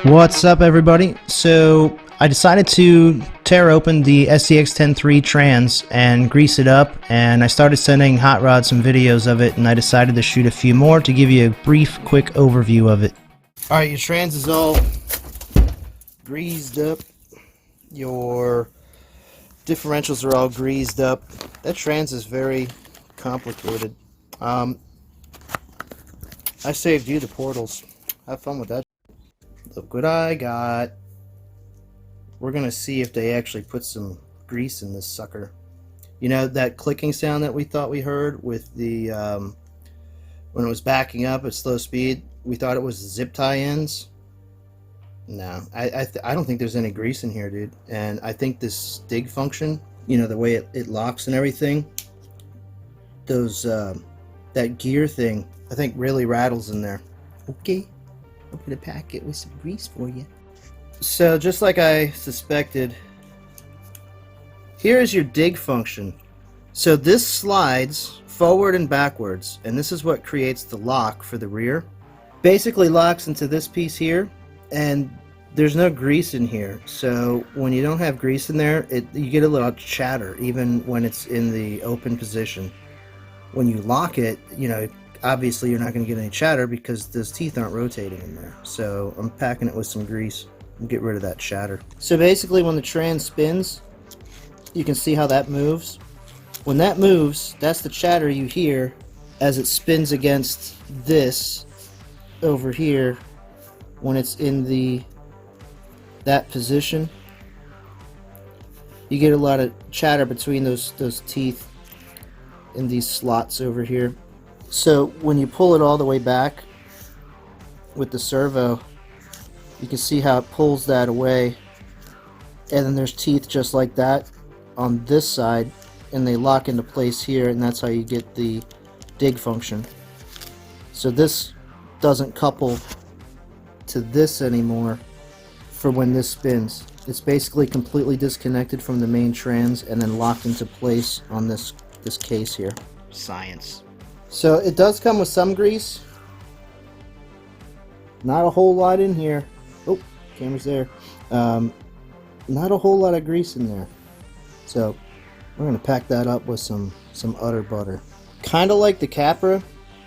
What's up, everybody? So I decided to tear open the SCX10 trans and grease it up, and I started sending Hot Rod some videos of it, and I decided to shoot a few more to give you a brief, quick overview of it. Alright, your trans is all greased up. Your differentials are all greased up. That trans is very complicated. I saved you the portals. Have fun with that. Look what I got. We're gonna see if they actually put some grease in this sucker. You know that clicking sound that we thought we heard with the when it was backing up at slow speed? We thought it was zip tie ends. No, I don't think there's any grease in here, dude. And I think this dig function, you know, the way it locks and everything, those that gear thing, I think really rattles in there. Okay. Open a packet with some grease for you. So just like I suspected, here is your dig function. So this slides forward and backwards, and this is what creates the lock for the rear. Basically locks into this piece here, and there's no grease in here. So when you don't have grease in there, you get a little chatter even when it's in the open position. When you lock it, you know, obviously you're not going to get any chatter because those teeth aren't rotating in there. So I'm packing it with some grease and get rid of that chatter. So basically when the trans spins, you can see how that moves. When that moves, that's the chatter you hear as it spins against this over here when it's in that position. You get a lot of chatter between those teeth in these slots over here. So when you pull it all the way back with the servo, you can see how it pulls that away, and then there's teeth just like that on this side, and they lock into place here, and that's how you get the dig function. So this doesn't couple to this anymore for when this spins. It's basically completely disconnected from the main trans and then locked into place on this case here. Science. So it does come with some grease. Not a whole lot in here. Oh, camera's there. Not a whole lot of grease in there. So we're gonna pack that up with some udder butter. Kind of like the Capra,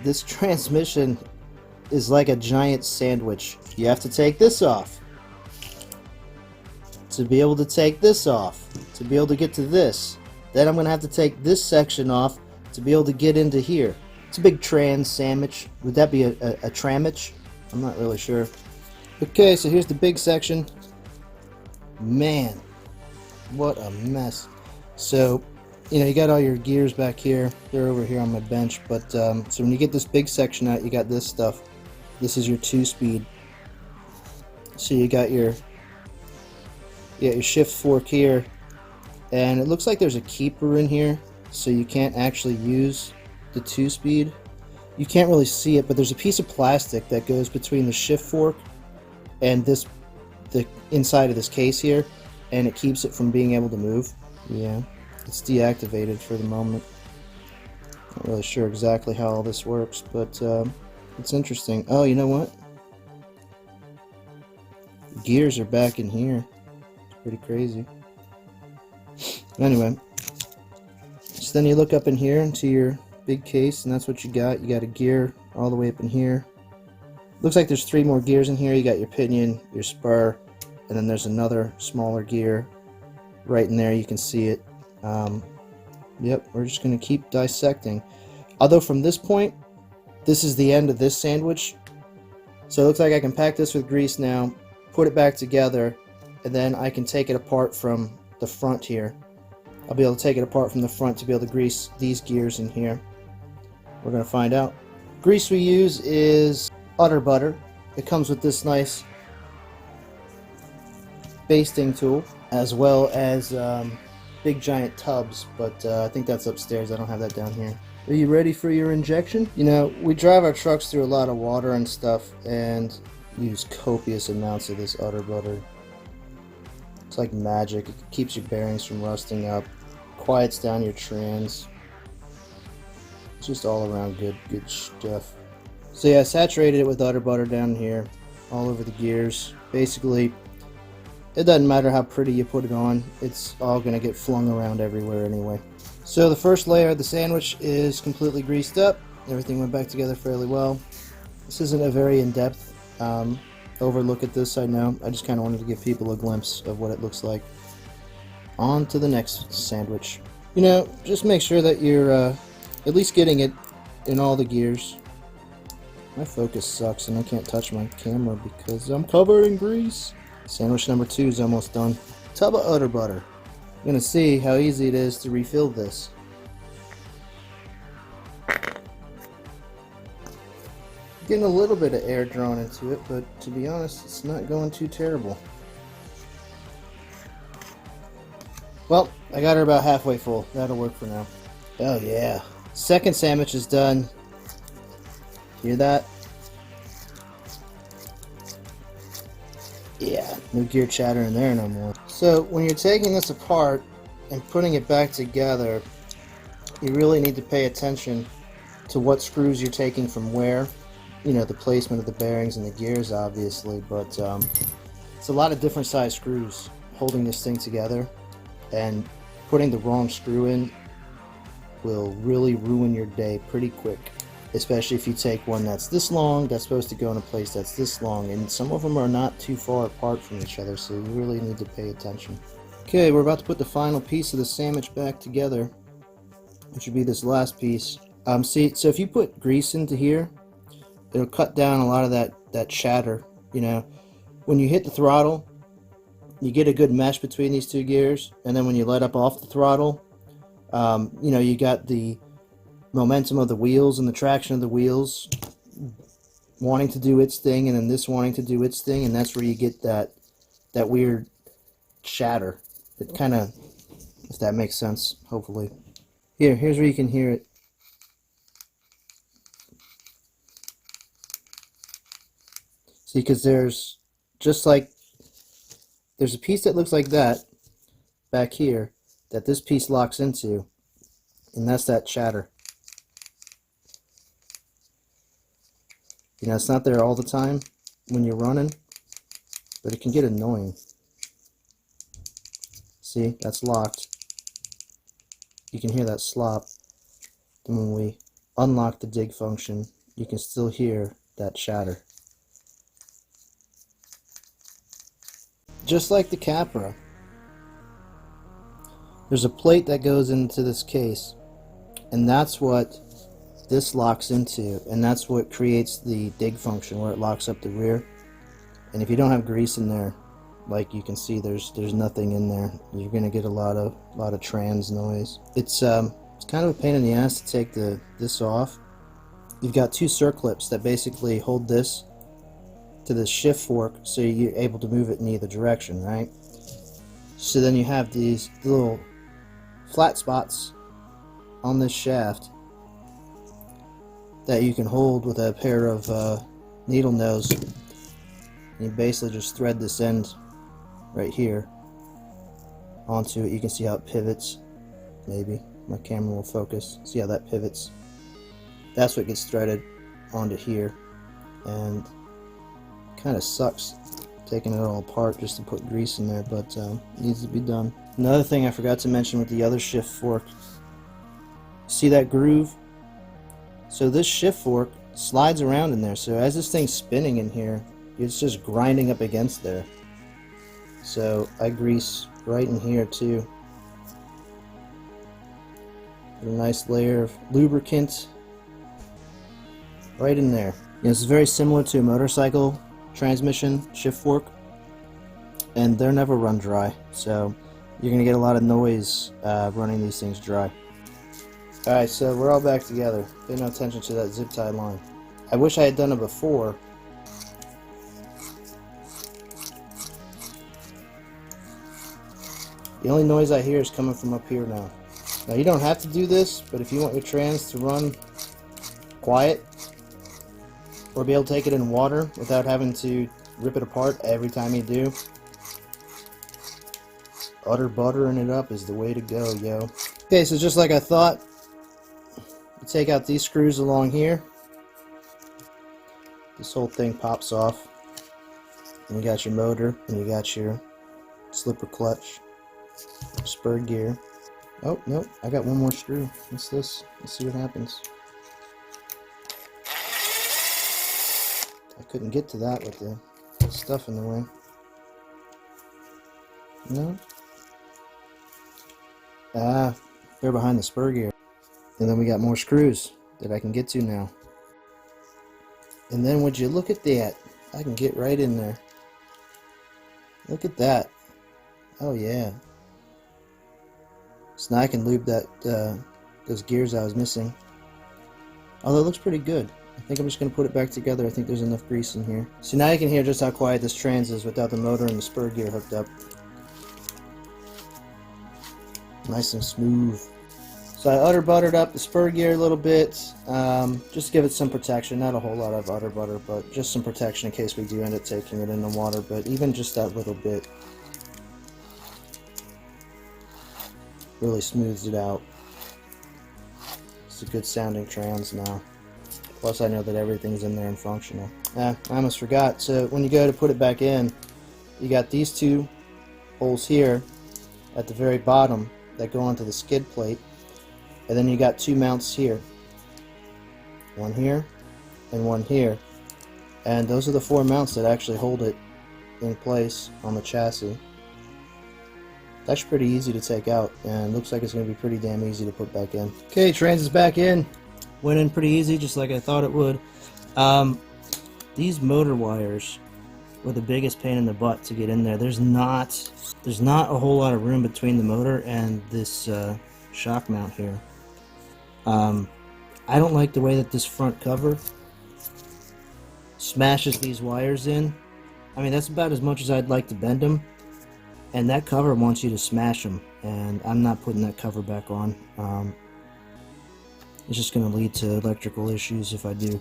this transmission is like a giant sandwich. You have to take this off to be able to take this off to be able to get to this. Then I'm gonna have to take this section off to be able to get into here. It's a big trans sandwich. Would that be a tramage? I'm not really sure. Okay, so here's the big section. Man, what a mess. So, you know, you got all your gears back here. They're over here on my bench. But so when you get this big section out, you got this stuff. This is your 2-speed. So you got your shift fork here, and it looks like there's a keeper in here, so you can't actually use the 2-speed. You can't really see it, but there's a piece of plastic that goes between the shift fork and the inside of this case here, and it keeps it from being able to move. Yeah, it's deactivated for the moment. Not really sure exactly how all this works, but it's interesting. Oh, you know what? Gears are back in here. It's pretty crazy. Anyway, so then you look up in here into your big case, and that's what you got. You got a gear all the way up in here. Looks like there's 3 more gears in here. You got your pinion, your spur, and then there's another smaller gear right in there. You can see it. Yep, we're just going to keep dissecting. Although from this point, this is the end of this sandwich. So it looks like I can pack this with grease now, put it back together, and then I can take it apart from the front here. I'll be able to take it apart from the front to be able to grease these gears in here. We're going to find out. Grease we use is udder butter. It comes with this nice basting tool, as well as big giant tubs, but I think that's upstairs. I don't have that down here. Are you ready for your injection? You know, we drive our trucks through a lot of water and stuff and use copious amounts of this udder butter. It's like magic. It keeps your bearings from rusting up, quiets down your trans. It's just all around good stuff. So yeah, I saturated it with udder butter down here, all over the gears. Basically, it doesn't matter how pretty you put it on, it's all going to get flung around everywhere anyway. So the first layer of the sandwich is completely greased up. Everything went back together fairly well. This isn't a very in-depth overlook at this, I know. I just kind of wanted to give people a glimpse of what it looks like. On to the next sandwich. You know, just make sure that you're at least getting it in all the gears. My focus sucks and I can't touch my camera because I'm covered in grease. Sandwich number 2 is almost done. Tub of udder butter. I'm gonna see how easy it is to refill this. Getting a little bit of air drawn into it, but to be honest, it's not going too terrible. Well, I got her about halfway full. That'll work for now. Oh yeah. Second sandwich is done. Hear that? Yeah, no gear chatter in there no more. So when you're taking this apart and putting it back together, you really need to pay attention to what screws you're taking from where. You know, the placement of the bearings and the gears obviously, but it's a lot of different size screws holding this thing together, and putting the wrong screw in will really ruin your day pretty quick. Especially if you take one that's this long, that's supposed to go in a place that's this long, and some of them are not too far apart from each other, so you really need to pay attention. Okay, we're about to put the final piece of the sandwich back together, which would be this last piece. See, so if you put grease into here, it'll cut down a lot of that chatter. You know, when you hit the throttle, you get a good mesh between these two gears, and then when you let up off the throttle, you know, you got the momentum of the wheels and the traction of the wheels wanting to do its thing, and then this wanting to do its thing, and that's where you get that weird chatter. It kind of, if that makes sense, hopefully. Here's where you can hear it. See, because there's a piece that looks like that back here that this piece locks into, and that's that chatter. You know, it's not there all the time when you're running, but it can get annoying. See, that's locked. You can hear that slop. And when we unlock the dig function, you can still hear that chatter. Just like the Capra, there's a plate that goes into this case, and that's what this locks into, and that's what creates the dig function where it locks up the rear. And if you don't have grease in there, like you can see, there's nothing in there. You're gonna get a lot of trans noise. It's kind of a pain in the ass to take this off. You've got two circlips that basically hold this to the shift fork, so you're able to move it in either direction, right? So then you have these little flat spots on this shaft that you can hold with a pair of needle nose. And you basically just thread this end right here onto it. You can see how it pivots. Maybe my camera will focus. See how that pivots? That's what gets threaded onto here, and kind of sucks taking it all apart just to put grease in there, but needs to be done. Another thing I forgot to mention with the other shift fork, see that groove? So this shift fork slides around in there, so as this thing's spinning in here, it's just grinding up against there. So I grease right in here too. Put a nice layer of lubricant right in there. This is very similar to a motorcycle transmission shift fork, and they're never run dry, so you're gonna get a lot of noise running these things dry. Alright, so we're all back together. Pay no attention to that zip tie line. I wish I had done it before. The only noise I hear is coming from up here now. Now you don't have to do this, but if you want your trans to run quiet, or be able to take it in water without having to rip it apart every time you do, buttering it up is the way to go, yo. Okay, so just like I thought, you take out these screws along here. This whole thing pops off. and you got your motor, and you got your slipper clutch, spur gear. Oh, no, I got one more screw. What's this? Let's see what happens. I couldn't get to that with the stuff in the way. No? Ah, they're behind the spur gear. And then we got more screws that I can get to now. And then would you look at that? I can get right in there. Look at that. Oh yeah. So now I can lube that those gears I was missing. Although it looks pretty good. I think I'm just going to put it back together. I think there's enough grease in here. So now you can hear just how quiet this trans is without the motor and the spur gear hooked up. Nice and smooth. So I udder buttered up the spur gear a little bit, just to give it some protection. Not a whole lot of udder butter, but just some protection in case we do end up taking it in the water. But even just that little bit really smooths it out. It's a good sounding trans now. Plus I know that everything's in there and functional. I almost forgot. So when you go to put it back in, you got these two holes here at the very bottom that go onto the skid plate. And then you got two mounts here. One here and one here. And those are the four mounts that actually hold it in place on the chassis. That's pretty easy to take out, and looks like it's going to be pretty damn easy to put back in. Okay, trans is back in. Went in pretty easy, just like I thought it would. These motor wires were the biggest pain in the butt to get in there. There's not a whole lot of room between the motor and this shock mount here. I don't like the way that this front cover smashes these wires in. I mean, that's about as much as I'd like to bend them, and that cover wants you to smash them, and I'm not putting that cover back on. It's just going to lead to electrical issues if I do.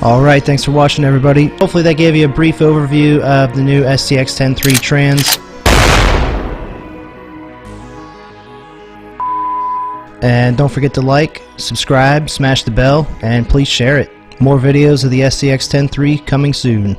Alright, thanks for watching, everybody. Hopefully that gave you a brief overview of the new SCX10 trans. And don't forget to like, subscribe, smash the bell, and please share it. More videos of the SCX10 coming soon.